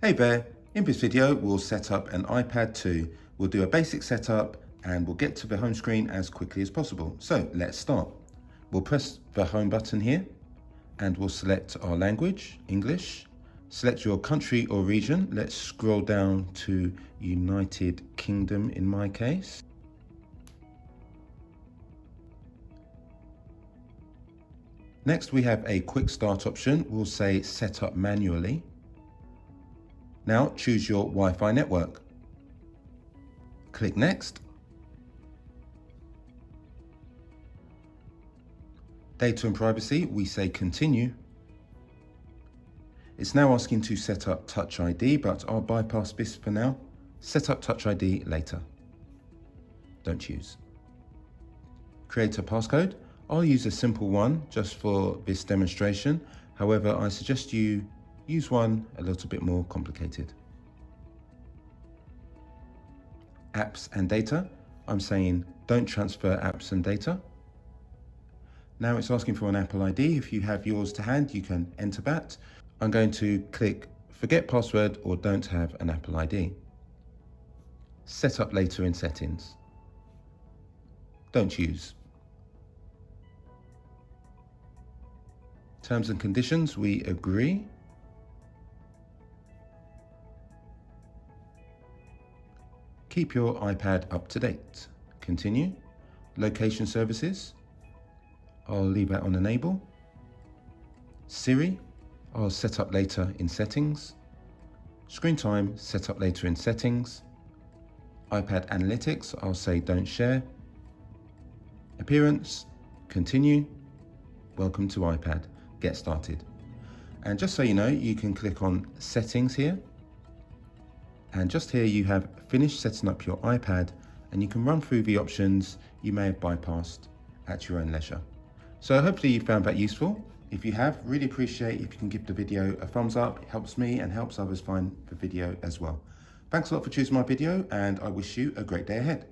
Hey there, in this video we'll set up an iPad 2. We'll do a basic setup and we'll get to the home screen as quickly as possible. So let's start. We'll press the home button here and we'll select our language, English. Select your country or region. Let's scroll down to United Kingdom in my case. Next we have a quick start option. We'll say set up manually. Now choose your Wi-Fi network. Click Next. Data and privacy, we say continue. It's now asking to set up Touch ID, but I'll bypass this for now. Set up Touch ID later. Don't choose. Create a passcode. I'll use a simple one just for this demonstration. However, I suggest you use one a little bit more complicated. Apps and data. I'm saying don't transfer apps and data. Now it's asking for an Apple ID. If you have yours to hand, you can enter that. I'm going to click forget password or don't have an Apple ID. Set up later in settings. Don't choose. Terms and conditions, we agree. Keep your iPad up to date. Continue. Location services, I'll leave that on enable. Siri, I'll set up later in settings. Screen time, set up later in settings. iPad analytics, I'll say don't share. Appearance, continue. Welcome to iPad, get started. And just so you know, you can click on settings here. And just here you have finished setting up your iPad and you can run through the options you may have bypassed at your own leisure. So hopefully you found that useful. If you have, really appreciate if you can give the video a thumbs up. It helps me and helps others find the video as well. Thanks a lot for choosing my video and I wish you a great day ahead.